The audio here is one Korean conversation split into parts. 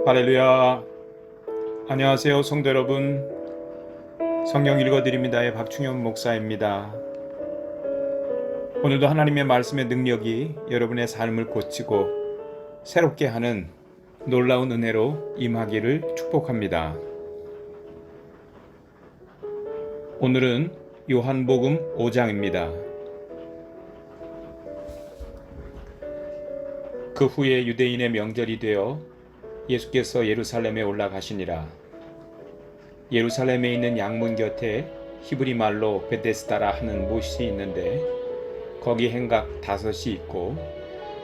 할렐루야. 안녕하세요, 성도 여러분. 성경 읽어드립니다의 박충현 목사입니다. 오늘도 하나님의 말씀의 능력이 여러분의 삶을 고치고 새롭게 하는 놀라운 은혜로 임하기를 축복합니다. 오늘은 요한복음 5장입니다. 그 후에 유대인의 명절이 되어 예수께서 예루살렘에 올라가시니라. 예루살렘에 있는 양문 곁에 히브리 말로 베데스다라 하는 못이 있는데 거기 행각 5이 있고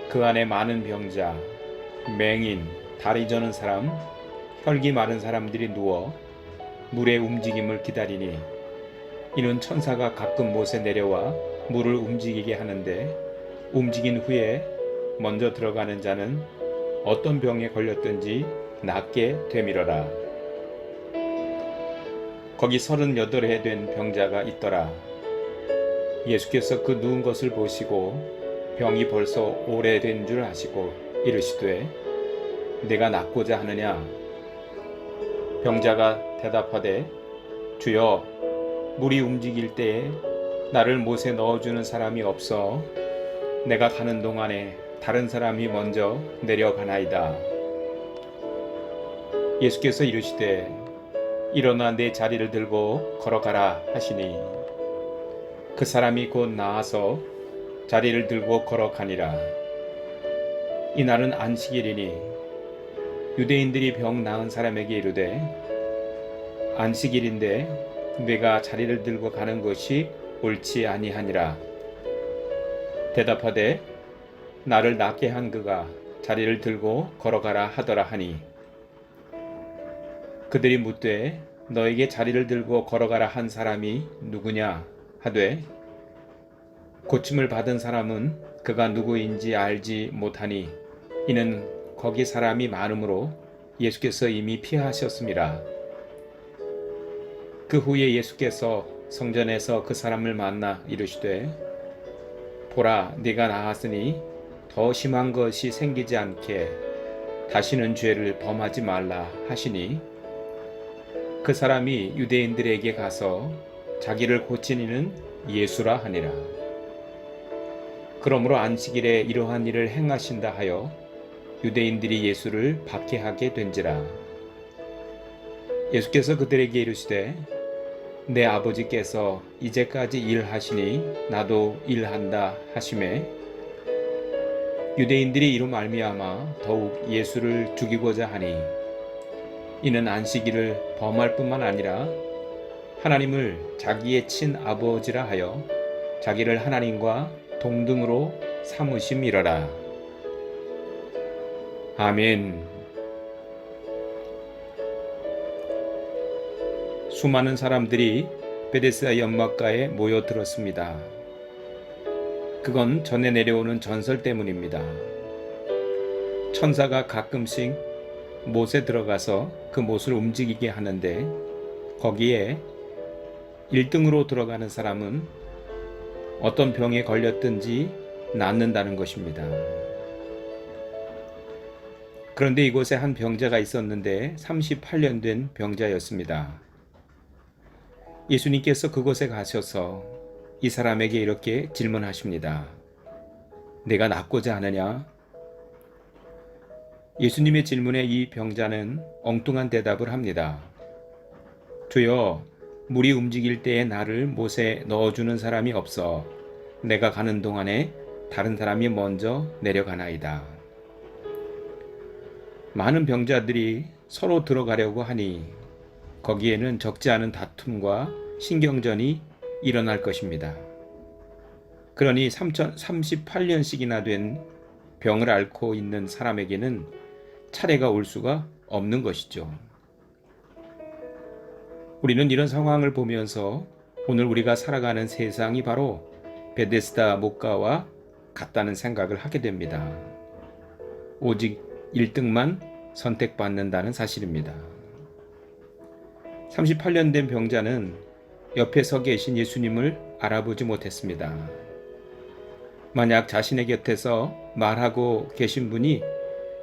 그 안에 많은 병자, 맹인, 다리 저는 사람, 혈기 마른 사람들이 누워 물의 움직임을 기다리니 이는 천사가 가끔 못에 내려와 물을 움직이게 하는데 움직인 후에 먼저 들어가는 자는 어떤 병에 걸렸든지 낫게 되밀어라. 거기 38해 된 병자가 있더라. 예수께서 그 누운 것을 보시고 병이 벌써 오래된 줄 아시고 이르시되 내가 낫고자 하느냐? 병자가 대답하되 주여, 물이 움직일 때에 나를 못에 넣어주는 사람이 없어 내가 가는 동안에 다른 사람이 먼저 내려가나이다. 예수께서 이르시되 일어나 내 자리를 들고 걸어가라 하시니 그 사람이 곧 나아서 자리를 들고 걸어가니라. 이날은 안식일이니 유대인들이 병 나은 사람에게 이르되 안식일인데 네가 자리를 들고 가는 것이 옳지 아니하니라. 대답하되 나를 낫게 한 그가 자리를 들고 걸어가라 하더라 하니 그들이 묻되 너에게 자리를 들고 걸어가라 한 사람이 누구냐 하되 고침을 받은 사람은 그가 누구인지 알지 못하니 이는 거기 사람이 많으므로 예수께서 이미 피하셨음이라. 그 후에 예수께서 성전에서 그 사람을 만나 이르시되 보라, 네가 나았으니 더 심한 것이 생기지 않게 다시는 죄를 범하지 말라 하시니 그 사람이 유대인들에게 가서 자기를 고친 이는 예수라 하니라. 그러므로 안식일에 이러한 일을 행하신다 하여 유대인들이 예수를 박해하게 된지라. 예수께서 그들에게 이르시되 내 아버지께서 이제까지 일하시니 나도 일한다 하시매 유대인들이 이로 말미암아 더욱 예수를 죽이고자 하니 이는 안식일을 범할 뿐만 아니라 하나님을 자기의 친아버지라 하여 자기를 하나님과 동등으로 삼으심이러라. 아멘. 수많은 사람들이 베데스다 연못가에 모여들었습니다. 그건 전에 내려오는 전설 때문입니다. 천사가 가끔씩 못에 들어가서 그 못을 움직이게 하는데 거기에 1등으로 들어가는 사람은 어떤 병에 걸렸든지 낫는다는 것입니다. 그런데 이곳에 한 병자가 있었는데 38년 된 병자였습니다. 예수님께서 그곳에 가셔서 이 사람에게 이렇게 질문하십니다. 내가 낫고자 하느냐? 예수님의 질문에 이 병자는 엉뚱한 대답을 합니다. 주여, 물이 움직일 때에 나를 못에 넣어주는 사람이 없어 내가 가는 동안에 다른 사람이 먼저 내려가나이다. 많은 병자들이 서로 들어가려고 하니 거기에는 적지 않은 다툼과 신경전이 일어날 것입니다. 그러니 38년씩이나 된 병을 앓고 있는 사람에게는 차례가 올 수가 없는 것이죠. 우리는 이런 상황을 보면서 오늘 우리가 살아가는 세상이 바로 베데스다 못가와 같다는 생각을 하게 됩니다. 오직 1등만 선택받는다는 사실입니다. 38년 된 병자는 옆에 서 계신 예수님을 알아보지 못했습니다. 만약 자신의 곁에서 말하고 계신 분이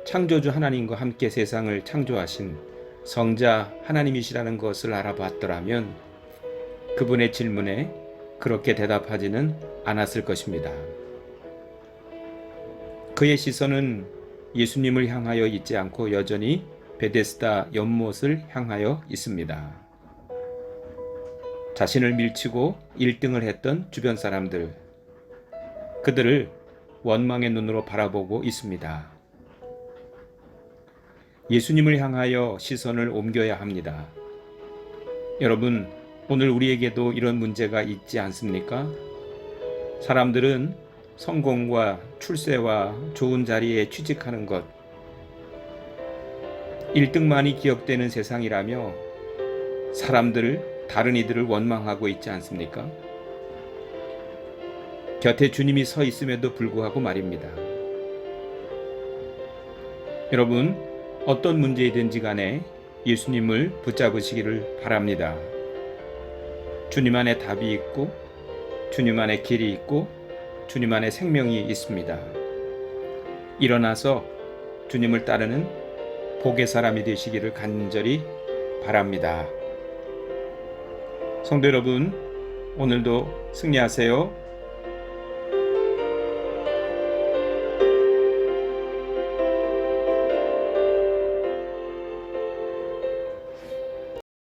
창조주 하나님과 함께 세상을 창조하신 성자 하나님이시라는 것을 알아봤더라면 그분의 질문에 그렇게 대답하지는 않았을 것입니다. 그의 시선은 예수님을 향하여 있지 않고 여전히 베데스다 연못을 향하여 있습니다. 자신을 밀치고 1등을 했던 주변 사람들, 그들을 원망의 눈으로 바라보고 있습니다. 예수님을 향하여 시선을 옮겨야 합니다. 여러분, 오늘 우리에게도 이런 문제가 있지 않습니까? 사람들은 성공과 출세와 좋은 자리에 취직하는 것, 1등만이 기억되는 세상이라며 다른 이들을 원망하고 있지 않습니까? 곁에 주님이 서 있음에도 불구하고 말입니다. 여러분, 어떤 문제이든지 간에 예수님을 붙잡으시기를 바랍니다. 주님 안에 답이 있고, 주님 안에 길이 있고, 주님 안에 생명이 있습니다. 일어나서 주님을 따르는 복의 사람이 되시기를 간절히 바랍니다. 성도 여러분, 오늘도 승리하세요.